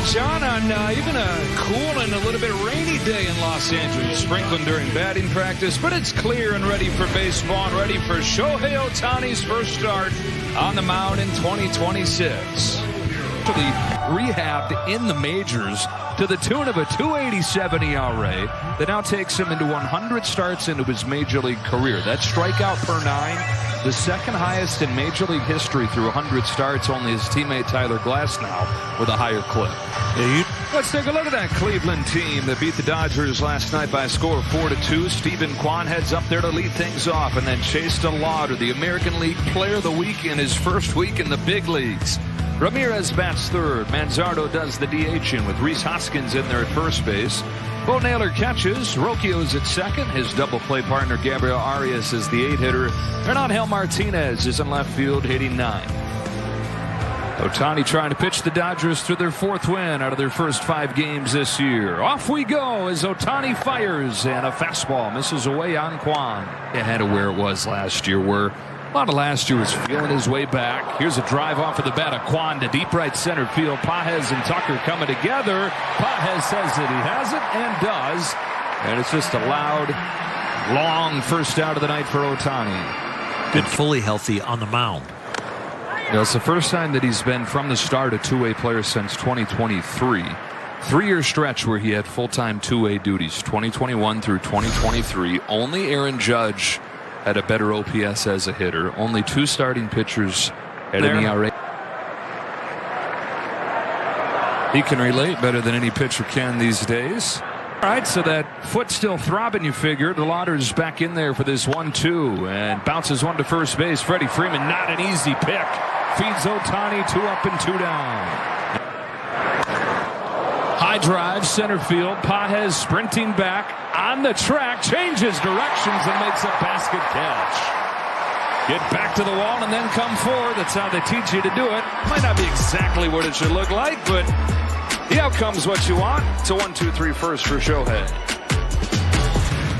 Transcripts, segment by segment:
John, on even a cool and a little bit rainy day in Los Angeles. Sprinkling during batting practice, but it's clear and ready for baseball and ready for Shohei Ohtani's first start on the mound in 2026. Rehabbed in the majors to the tune of a 2.87 ERA that now takes him into 100 starts into his major league career. That's strikeout per 9, the second highest in major league history through 100 starts. Only his teammate Tyler Glasnow with a higher clip. Let's take a look at that Cleveland team that beat the Dodgers last night by a score of 4-2. Stephen Kwan heads up there to lead things off, and then Chase DeLauder, the American League Player of the Week in his first week in the big leagues. Ramirez bats third. Manzardo does the DH-ing with Rhys Hoskins in there at first base. Bo Naylor catches. Rocchio's at second. His double play partner Gabriel Arias is the 8-hitter. And Angel Martinez is in left field hitting 9. Ohtani trying to pitch the Dodgers to their fourth win out of their first 5 games this year. Off we go as Ohtani fires, and a fastball misses away on Kwan. Ahead of where it was last year, where a lot of last year was feeling his way back. Here's a drive off of the bat of Kwan to deep right center field. Pages and Tucker coming together. Pages says that he has it and does. And it's just a loud, long first out of the night for Ohtani. Good, fully healthy on the mound. You know, it's the first time that he's been from the start a two-way player since 2023. 3-year stretch where he had full-time two-way duties, 2021 through 2023. Only Aaron Judge had a better OPS as a hitter. Only 2 starting pitchers at an ERA. He can relate better than any pitcher can these days. All right, so that foot still throbbing, you figure. The Lauder's back in there for this 1-2 and bounces one to first base. Freddie Freeman, not an easy pick. Feeds Ohtani 2 up and 2 down. High drive, center field. Pages sprinting back on the track, changes directions and makes a basket catch. Get back to the wall and then come forward. That's how they teach you to do it. Might not be exactly what it should look like, but the outcome's what you want. It's a 1-2-3 first for Shohei.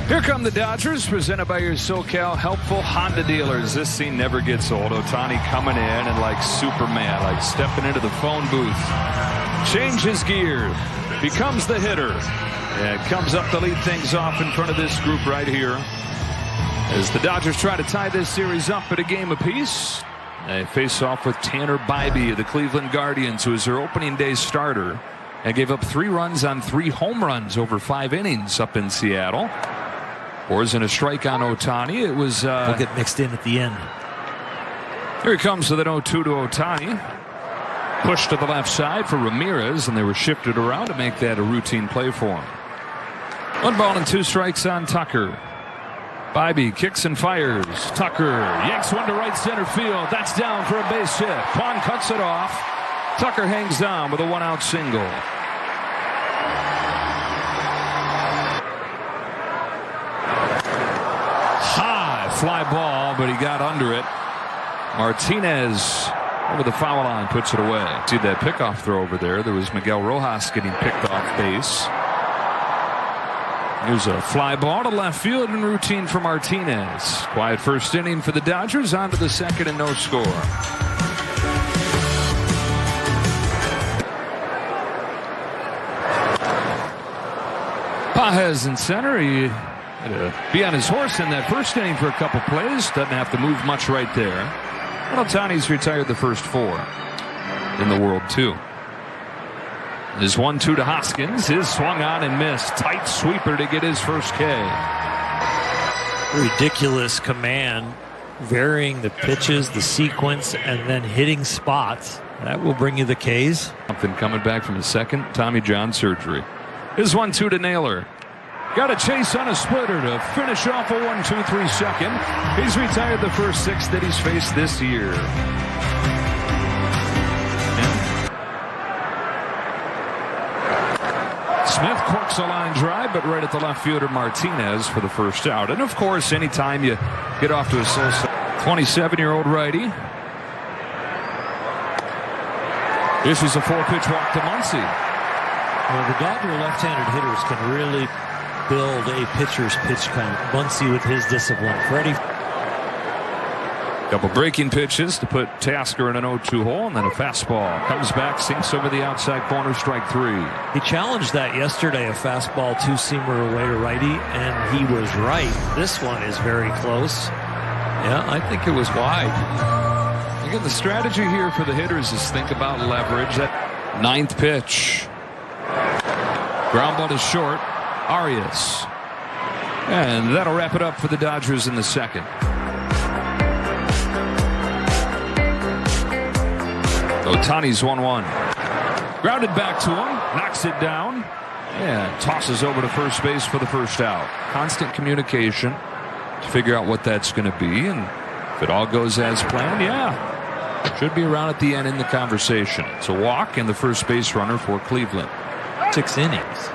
Here come the Dodgers, presented by your SoCal helpful Honda dealers. This scene never gets old. Ohtani coming in and like Superman, like stepping into the phone booth. Changes gear, becomes the hitter, and comes up to lead things off in front of this group right here. As the Dodgers try to tie this series up at a game apiece, they face off with Tanner Bybee of the Cleveland Guardians, who is their opening day starter, and gave up 3 runs on 3 home runs over 5 innings up in Seattle. Pours in a strike on Ohtani. It was We'll get mixed in at the end. Here he comes with an 0-2 to Ohtani. Pushed to the left side for Ramirez, and they were shifted around to make that a routine play for him. 1 ball and 2 strikes on Tucker. Bybee kicks and fires. Tucker yanks one to right center field. That's down for a base hit. Kwan cuts it off. Tucker hangs down with a 1-out single. High fly ball, but he got under it. Martinez over the foul line, puts it away. See that pickoff throw over there. There was Miguel Rojas getting picked off base. Here's a fly ball to left field and routine for Martinez. Quiet first inning for the Dodgers. On to the second and no score. Pages in center. He had to be on his horse in that first inning for a couple plays. Doesn't have to move much right there. Ohtani's retired the first 4 in the world, too. His 1-2 to Hoskins is swung on and missed. Tight sweeper to get his first K. Ridiculous command, varying the pitches, the sequence, and then hitting spots. That will bring you the Ks. Something coming back from his second Tommy John surgery. His 1-2 to Naylor. Got a chase on a splitter to finish off a 1-2-3 second. He's retired the first 6 that he's faced this year. Smith corks a line drive, but right at the left fielder Martinez for the first out. And of course, anytime you get off to a slow start, 27-year-old righty. This is a 4-pitch walk to Muncy. Well, the Dodger left-handed hitters can really build a pitcher's pitch count. Muncy with his discipline. Freddie Couple breaking pitches to put Tasker in an 0-2 hole, and then a fastball comes back, sinks over the outside corner, strike three. He challenged that yesterday, a fastball two-seamer away to righty, and he was right. This one is very close. Yeah, I think it was wide. Again, the strategy here for the hitters is think about leverage. That ninth pitch. Ground ball is short. Arias. And that'll wrap it up for the Dodgers in the second. Ohtani's 1-1. Grounded back to him. Knocks it down. And tosses over to first base for the first out. Constant communication to figure out what that's going to be. And if it all goes as planned, yeah, should be around at the end in the conversation. It's a walk and the first base runner for Cleveland. 6 innings.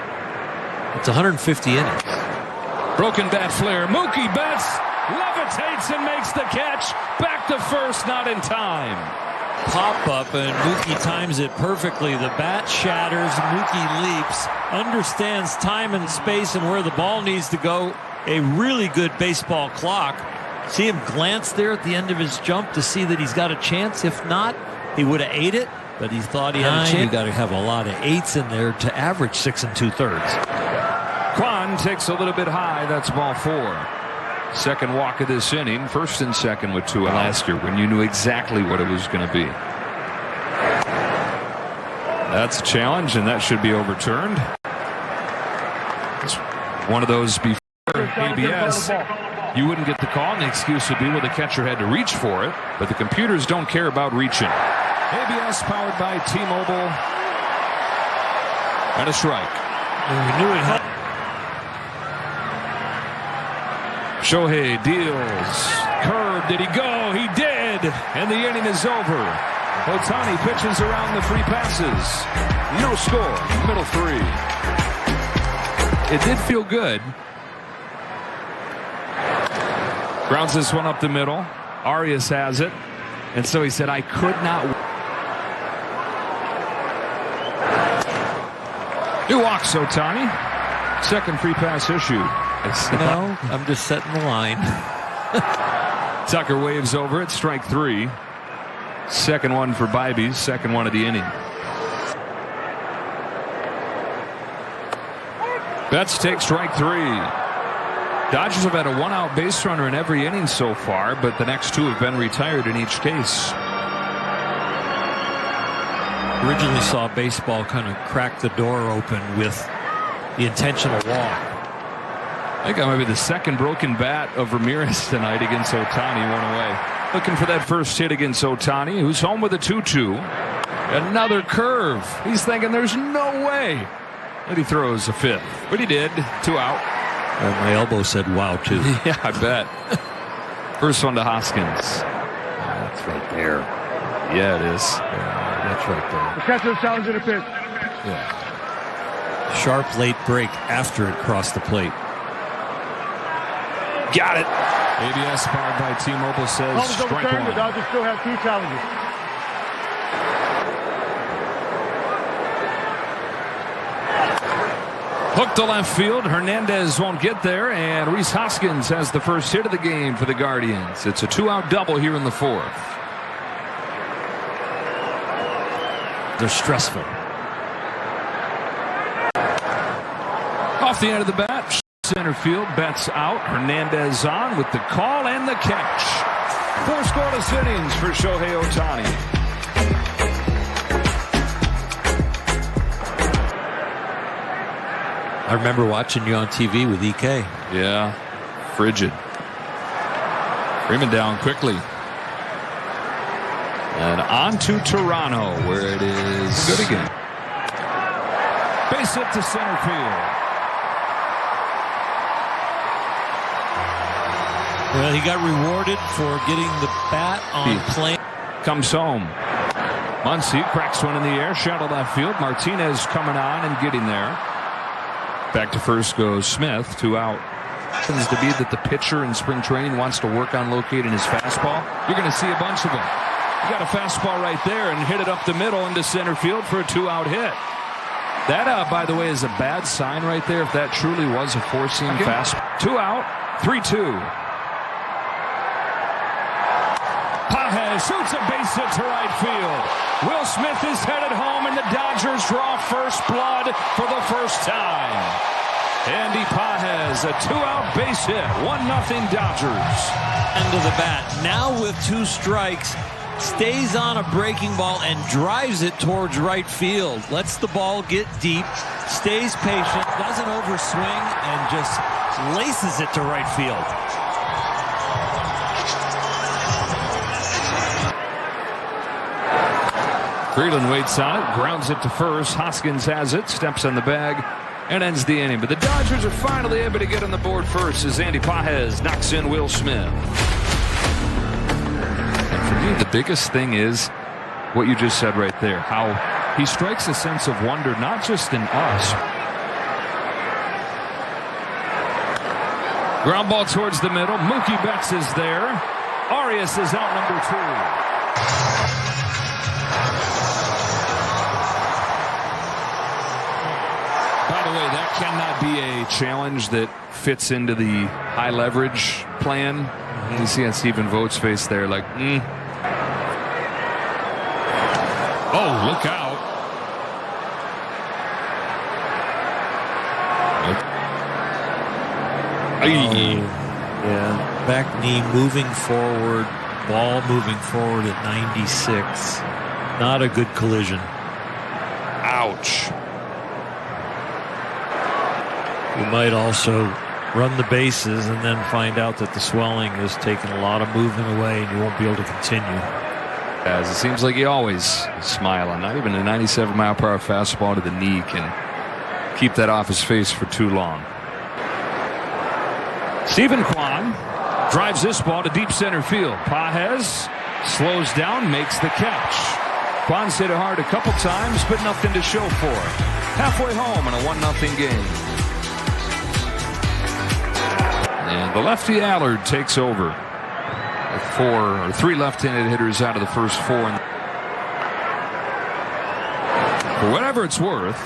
It's 150 innings. Broken bat flare. Mookie Betts levitates and makes the catch. Back to first, not in time. Pop up, and Mookie times it perfectly. The bat shatters. Mookie leaps, understands time and space and where the ball needs to go. A really good baseball clock. See him glance there at the end of his jump to see that he's got a chance. If not, he would have ate it, but he thought he had a chance. You got to have a lot of 8s in there to average 6 2/3. Kwan takes a little bit high. That's ball 4. Second walk of this inning. First and second with 2 last year when you knew exactly what it was going to be. That's a challenge, and that should be overturned. It's one of those before ABS. You wouldn't get the call, and the excuse would be, well, the catcher had to reach for it, but the computers don't care about reaching. ABS powered by T-Mobile. And a strike. And we knew it had. Shohei deals. Curve. Did he go? He did. And the inning is over. Ohtani pitches around the 3 passes. No score. Middle 3. It did feel good. Grounds this one up the middle. Arias has it. And so he said, I could not. He walks Ohtani. Second free pass issued. No, I'm just setting the line. Tucker waves over it. Strike 3. Second one for Bybee. Second one of the inning. Betts takes strike 3. Dodgers have had a 1-out base runner in every inning so far, but the next 2 have been retired in each case. Originally saw baseball kind of crack the door open with the intentional walk. I think that might be the second broken bat of Ramirez tonight against Ohtani. One away. Looking for that first hit against Ohtani, who's home with a 2-2. Another curve. He's thinking there's no way that he throws a 5th. But he did. 2 out. And my elbow said wow, too. Yeah, I bet. First one to Hoskins. That's right there. Yeah, it is. Yeah, that's right there. The catcher challenging the pitch. Yeah. Sharp late break after it crossed the plate. Got it. ABS powered by T-Mobile says strike 1. The Dodgers still have 2 challenges. Hook to left field. Hernandez won't get there, and Rhys Hoskins has the first hit of the game for the Guardians. It's a 2-out double here in the 4th. They're stressful. Off the end of the bat. Center field, Betts out. Hernandez on with the call and the catch. 4 scoreless innings for Shohei Ohtani. I remember watching you on TV with EK. Yeah, frigid. Freeman down quickly. And on to Toronto, where it is good again. Base hit to center field. Well, he got rewarded for getting the bat on plane. Comes home. Muncy cracks one in the air, shallow left field. Martinez coming on and getting there. Back to first goes Smith, 2 out. Happens to be that the pitcher in spring training wants to work on locating his fastball. You're going to see a bunch of them. You got a fastball right there and hit it up the middle into center field for a 2-out hit. That, by the way, is a bad sign right there if that truly was a 4-seam fastball. 2 out, 3-2. shoots a base hit to right field. Will Smith is headed home, and the Dodgers draw first blood for the first time. Andy Pages, a two-out base hit, 1-0 Dodgers. End of the bat. Now with 2 strikes, stays on a breaking ball and drives it towards right field. Lets the ball get deep, stays patient, doesn't overswing, and just laces it to right field. Freeland waits on it, grounds it to first. Hoskins has it, steps on the bag, and ends the inning. But the Dodgers are finally able to get on the board first as Andy Pages knocks in Will Smith. And for me, the biggest thing is what you just said right there, how he strikes a sense of wonder, not just in us. Ground ball towards the middle. Mookie Betts is there. Arias is out number 2. By the way, that cannot be a challenge that fits into the high leverage plan. You see on Stephen Vogt's face there, like, Oh, look out. Yeah, back knee moving forward, ball moving forward at 96. Not a good collision. Ouch. You might also run the bases and then find out that the swelling is taking a lot of movement away and you won't be able to continue. As it seems like he always is smiling. Not even a 97-mile-per-hour fastball to the knee can keep that off his face for too long. Stephen Kwan drives this ball to deep center field. Pages slows down, makes the catch. Kwan's hit it hard a couple times, but nothing to show for it. Halfway home in a 1-0 game. And the lefty Allard takes over. With 3 left-handed hitters out of the first 4. For whatever it's worth,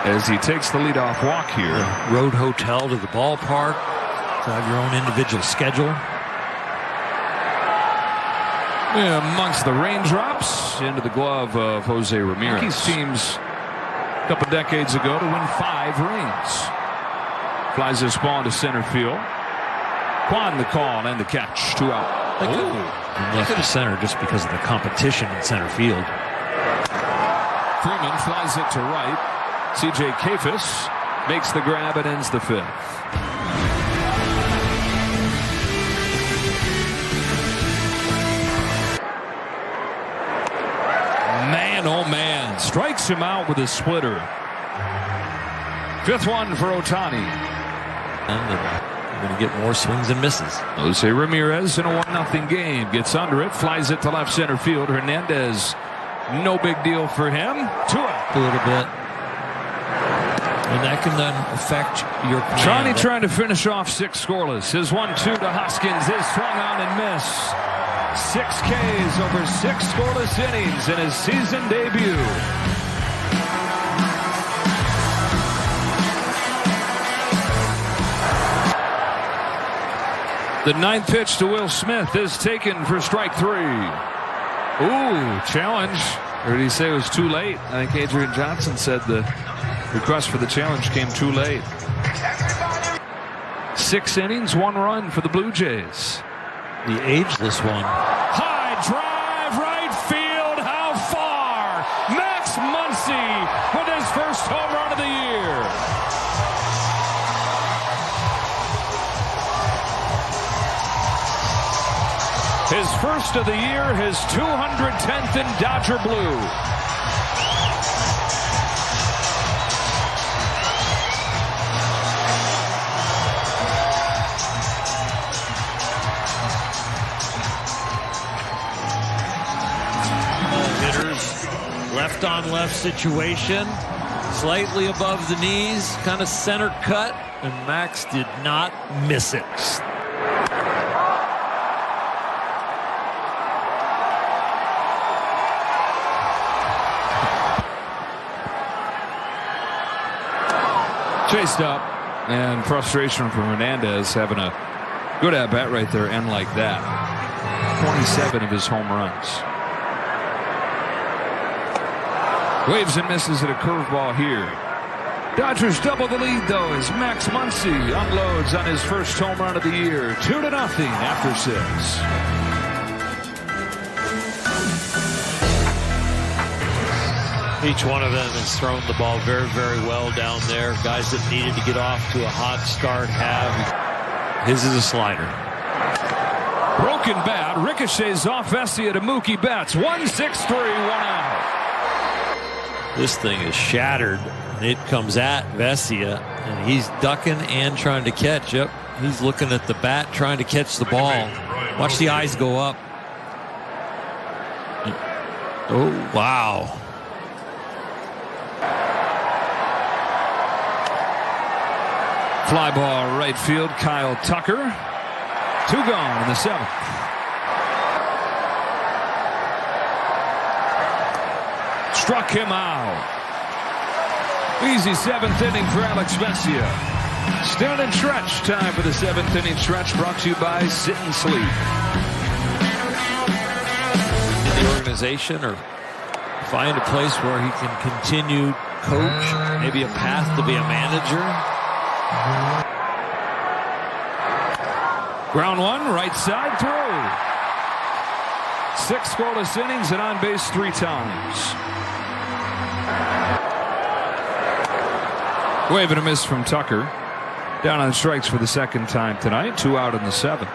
as he takes the leadoff walk here. Road hotel to the ballpark. To have your own individual schedule. Amongst the raindrops into the glove of Jose Ramirez. Yankees teams a couple decades ago to win 5 rings. Flies this ball to center field. Kwan the call and the catch. 2 out. Left to center just because of the competition in center field. Freeman flies it to right. C.J. Kafis makes the grab and ends the 5th. Man, oh man, strikes him out with a splitter. 5th one for Ohtani. And you're going to get more swings and misses. Jose Ramirez in a 1-0 game. Gets under it, flies it to left center field. Hernandez, no big deal for him. 2 out. A little bit. And that can then affect your command. Johnny trying to finish off 6 scoreless. His 1-2 to Hoskins is swung on and missed. 6 Ks over 6 scoreless innings in his season debut. The 9th pitch to Will Smith is taken for strike 3. Ooh, challenge. Or did he say it was too late? I think Adrian Johnson said the request for the challenge came too late. 6 innings, 1 run for the Blue Jays. The ageless one. High drive, right field. How far? Max Muncy with his first home run of the year. His first of the year, his 210th in Dodger blue. Hitters, left on left situation, slightly above the knees, kind of center cut, and Max did not miss it. Chased up, and frustration from Hernandez having a good at-bat right there, and like that. 27 of his home runs. Waves and misses at a curveball here. Dodgers double the lead, though, as Max Muncy unloads on his first home run of the year. 2-0 after 6. Each one of them has thrown the ball very, very well down there. Guys that needed to get off to a hot start have. His is a slider. Broken bat, ricochets off Vesia to Mookie Betts. 1-6-3, 1 out. This thing is shattered. It comes at Vesia, and he's ducking and trying to catch. Yep, he's looking at the bat, trying to catch the ball. Watch the eyes go up. Oh, wow. Fly ball right field, Kyle Tucker. 2 gone in the 7th. Struck him out. Easy 7th inning for Alex Vesia. Still in stretch time for the 7th inning stretch, brought to you by Sit and Sleep. In the organization, or find a place where he can continue coach, maybe a path to be a manager. Ground 1, right side through. 6 scoreless innings and on base 3 times. Wave and a miss from Tucker. Down on strikes for the 2nd time tonight. 2 out in the 7th.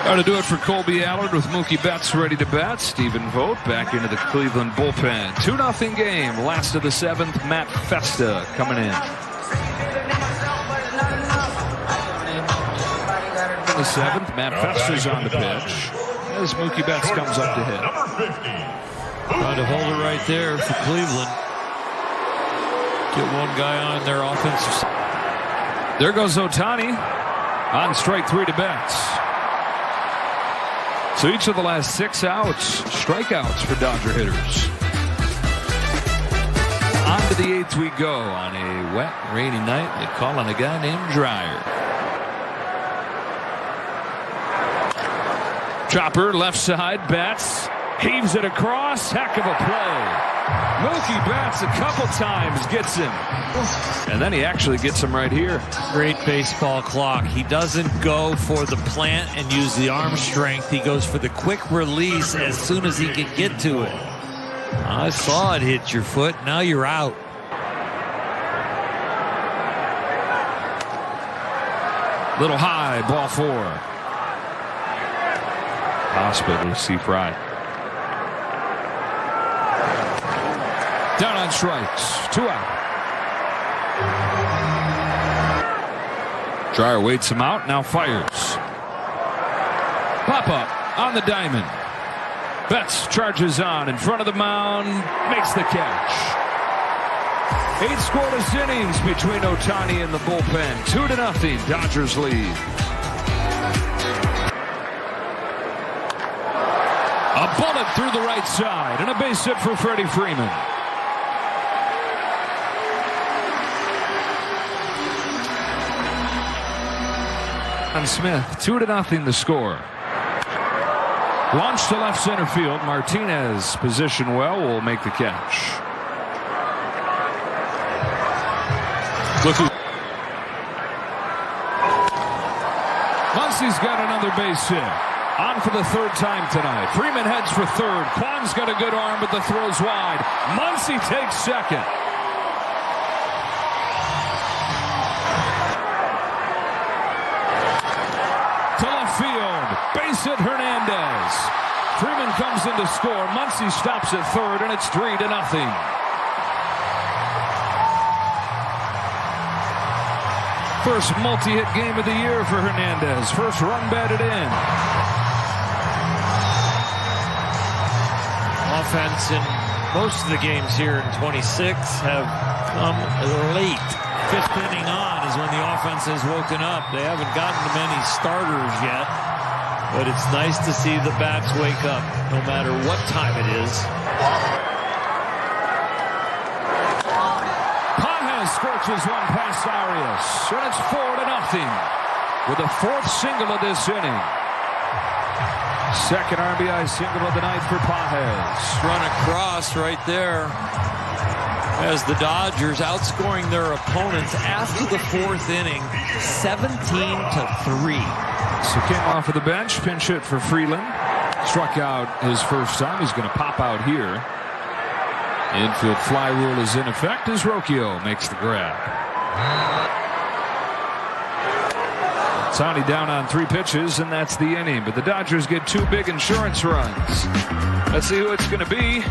Now to do it for Colby Allard with Mookie Betts ready to bat. Stephen Vogt back into the Cleveland bullpen. 2-0 game. Last of the 7th. Matt Festa coming in. In the 7th, Matt Festa's on the pitch as Mookie Betts comes up to hit. Trying to hold it right there for Cleveland. Get one guy on their offensive side. There goes Ohtani on strike 3 to Betts. So each of the last 6 outs, strikeouts for Dodger hitters. On to the 8th we go on a wet, rainy night. They call on a guy named Dryer. Chopper left side, Betts heaves it across. Heck of a play. Mookie Betts a couple times gets him. And then he actually gets him right here. Great baseball clock. He doesn't go for the plant and use the arm strength. He goes for the quick release as soon as he can get to it. I saw it hit your foot. Now you're out. Little high, ball 4. Hospital to see Fry. Down on strikes. 2 out. Dryer waits him out. Now fires. Pop up on the diamond. Betts charges on in front of the mound. Makes the catch. 8 scoreless innings between Ohtani and the bullpen. 2-0. Dodgers lead. A bullet through the right side and a base hit for Freddie Freeman. And Smith, 2-0 the score. Launched to left center field. Martinez positioned well, will make the catch. Look who. Muncy's got another base hit. On for the 3rd time tonight. Freeman heads for 3rd. Kwan's got a good arm, but the throw's wide. Muncy takes 2nd. To left field. Base hit Hernandez. Freeman comes in to score. Muncy stops at 3rd, and it's 3-0. First multi-hit game of the year for Hernandez. First run batted in. Offense in most of the games here in 26 have come late. 5th inning on is when the offense has woken up. They haven't gotten to many starters yet, but it's nice to see the bats wake up no matter what time it is. Pages scorches one past Arias, and it's 4-0 with the 4th single of this inning. Second RBI single of the night for Pages. Run across right there as the Dodgers outscoring their opponents after the fourth inning, 17-3. So came off of the bench, pinch hit for Freeland. Struck out his first time. He's going to pop out here. Infield fly rule is in effect as Rocchio makes the grab. Ohtani down on 3 pitches, and that's the inning. But the Dodgers get 2 big insurance runs. Let's see who it's going to be.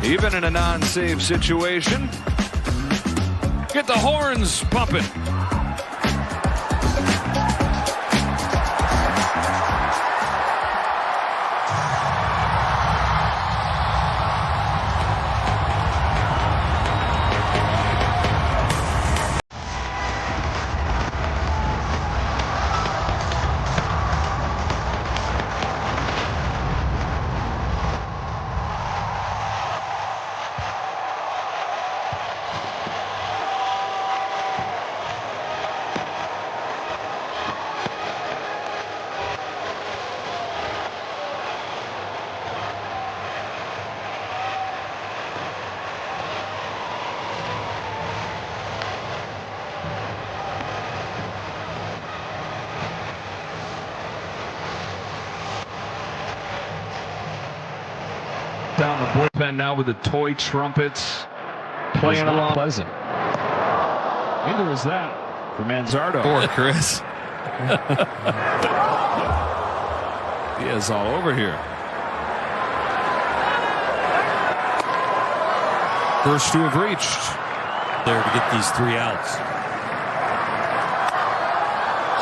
Even in a non-save situation. Get the horns pumping. Down the bullpen now with the toy trumpets playing along. Pleasant. Neither was that for Manzardo. Poor Chris. He is all over here. First 2 have reached. There to get these 3 outs.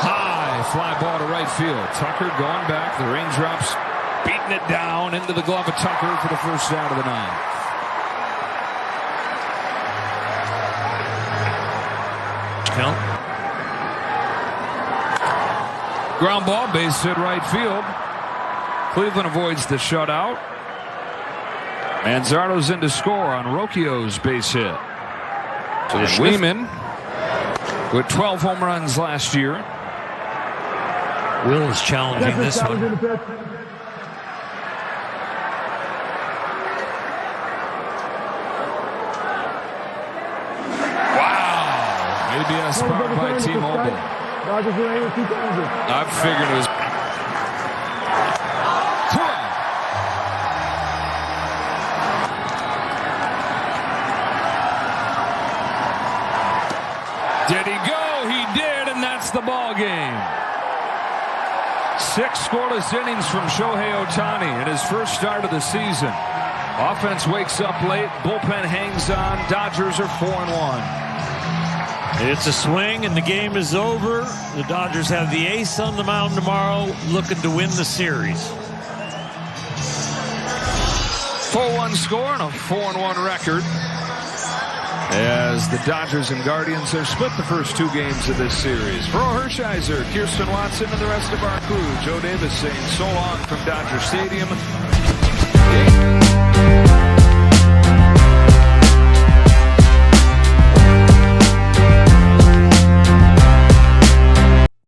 High fly ball to right field. Tucker going back. The raindrops beating it down into the glove of Tucker for the first out of the 9th. Count. Ground ball, base hit right field. Cleveland avoids the shutout. Manzardo's in to score on Rocchio's base hit. So Weeman with 12 home runs last year. Will is challenging this one. ABS powered by T-Mobile. I figured it was. Did he go? He did, and that's the ball game. 6 scoreless innings from Shohei Ohtani in his first start of the season. Offense wakes up late. Bullpen hangs on. Dodgers are 4-1. It's a swing, and the game is over. The Dodgers have the ace on the mound tomorrow, looking to win the series. 4-1 score and a 4-1 record. As the Dodgers and Guardians have split the first 2 games of this series. For Hershiser, Kirsten Watson, and the rest of our crew, Joe Davis saying so long from Dodger Stadium.